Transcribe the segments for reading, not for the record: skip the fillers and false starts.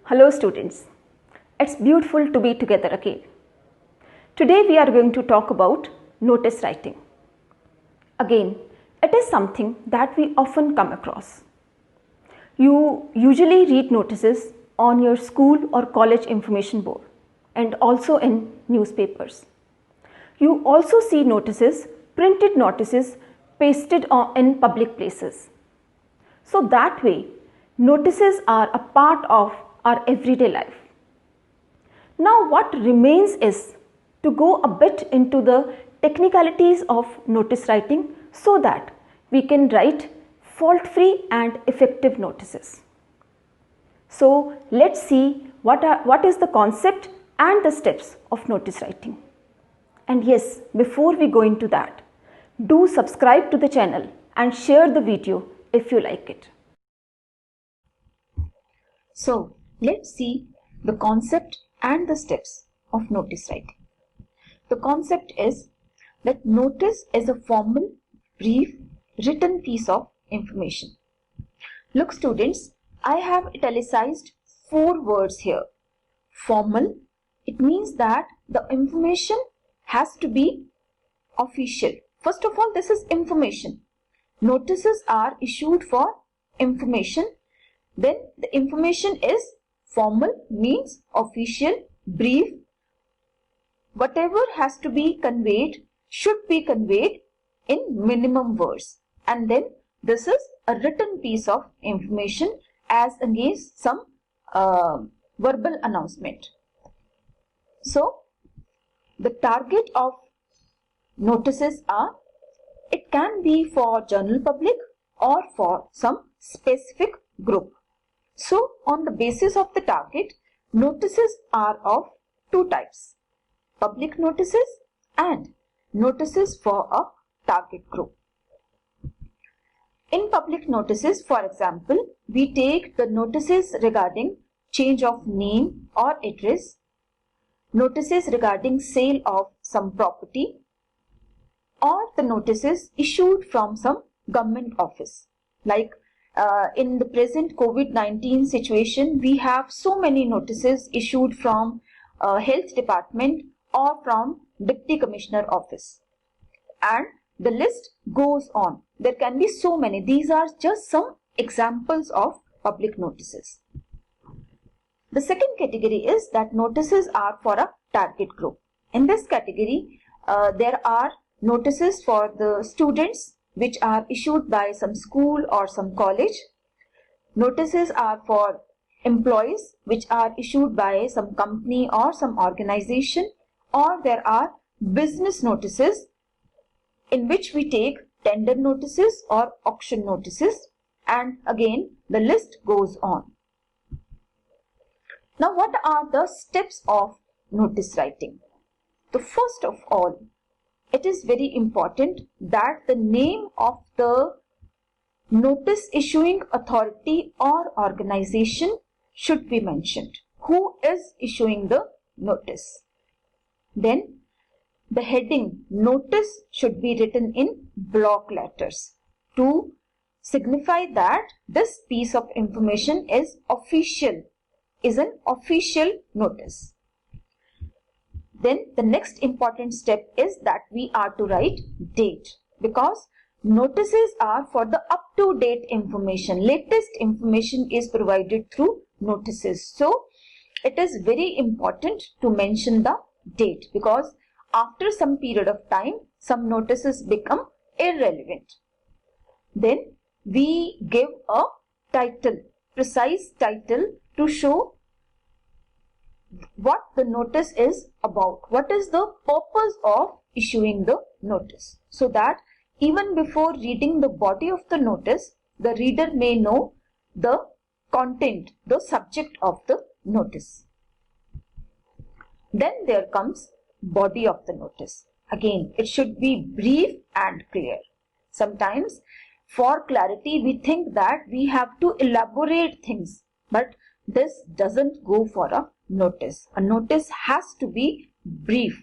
Hello students, it's beautiful to be together again. Today we are going to talk about notice writing. Again, it is something that we often come across. You usually read notices on your school or college information board and also in newspapers. You also see printed notices pasted in public places. So that way, notices are a part of our everyday life. Now what remains is to go a bit into the technicalities of notice writing so that we can write fault-free and effective notices. So let's see what is the concept and the steps of notice writing. And yes, before we go into that, do subscribe to the channel and share the video if you like it. So let's see the concept and the steps of notice writing. The concept is that notice is a formal, brief, written piece of information. Look students, I have italicized 4 words here. Formal, it means that the information has to be official. First of all, this is information. Notices are issued for information. Then the information is formal, means official, brief. Whatever has to be conveyed should be conveyed in minimum words. And then this is a written piece of information as against some verbal announcement. So the target of notices are, it can be for general public or for some specific group. So on the basis of the target, notices are of 2 types, public notices and notices for a target group. In public notices, for example, we take the notices regarding change of name or address, notices regarding sale of some property, or the notices issued from some government office. Like in the present COVID-19 situation, we have so many notices issued from health department or from deputy commissioner office, and the list goes on. There can be so many. These are just some examples of public notices. The second category is that notices are for a target group. In this category, there are notices for the students which are issued by some school or some college. Notices are for employees which are issued by some company or some organization, or there are business notices in which we take tender notices or auction notices, and again the list goes on. Now what are the steps of notice writing? The first of all, it is very important that the name of the notice issuing authority or organization should be mentioned. Who is issuing the notice? Then the heading notice should be written in block letters to signify that this piece of information is official, is an official notice. Then the next important step is that we are to write date, because notices are for the up-to-date information. Latest information is provided through notices. So it is very important to mention the date, because after some period of time, some notices become irrelevant. Then we give a title, precise title, to show what the notice is about, what is the purpose of issuing the notice, so that even before reading the body of the notice, the reader may know the content, the subject of the notice. Then there comes body of the notice. Again, it should be brief and clear. Sometimes for clarity we think that we have to elaborate things, but this doesn't go for a notice. A notice has to be brief,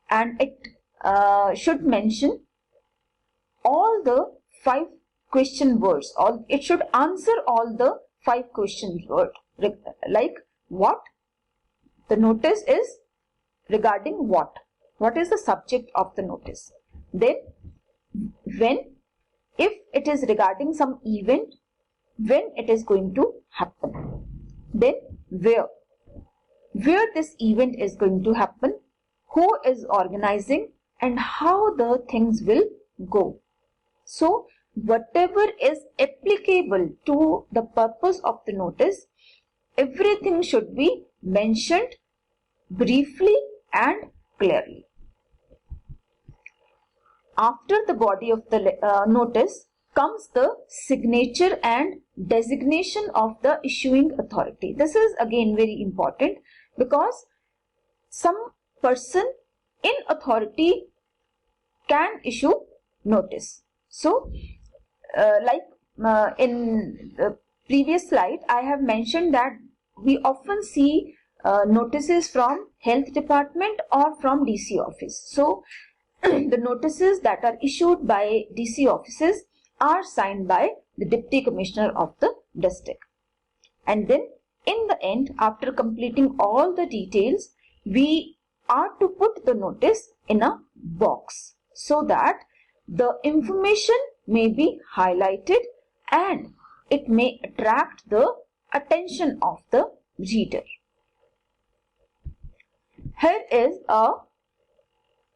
and it should mention all the 5 question words. It should answer all the 5 question like what? The notice is regarding what? What is the subject of the notice? Then when, if it is regarding some event, when it is going to happen. Then where this event is going to happen, who is organizing, and how the things will go. So whatever is applicable to the purpose of the notice, everything should be mentioned briefly and clearly. After the body of the notice comes the signature and designation of the issuing authority. This is again very important, because some person in authority can issue notice. So in the previous slide, I have mentioned that we often see notices from health department or from DC office. So the notices that are issued by DC offices are signed by the Deputy Commissioner of the district. And then in the end, after completing all the details, we are to put the notice in a box so that the information may be highlighted and it may attract the attention of the reader. Here is a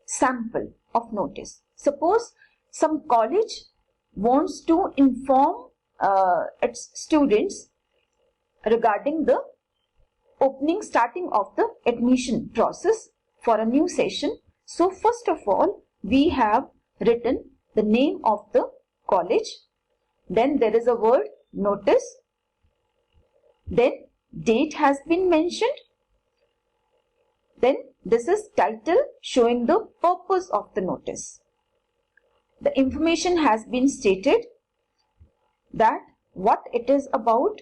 sample of notice. Suppose some college wants to inform its students regarding the starting of the admission process for a new session. So first of all, we have written the name of the college. Then there is a word notice. Then date has been mentioned. Then this is title showing the purpose of the notice. The information has been stated that what it is about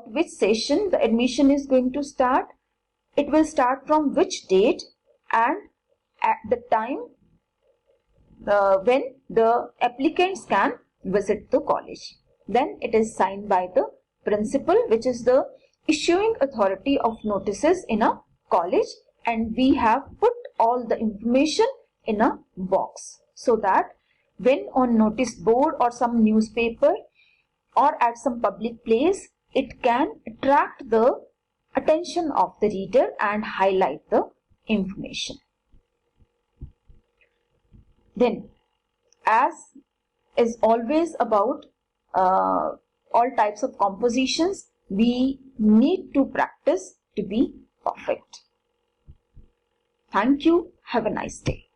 which session the admission is going to start. It will start from which date and at the time when the applicants can visit the college. Then it is signed by the principal, which is the issuing authority of notices in a college, and we have put all the information in a box so that when on notice board or some newspaper or at some public place, it can attract the attention of the reader and highlight the information. Then, as is always about all types of compositions, we need to practice to be perfect. Thank you. Have a nice day.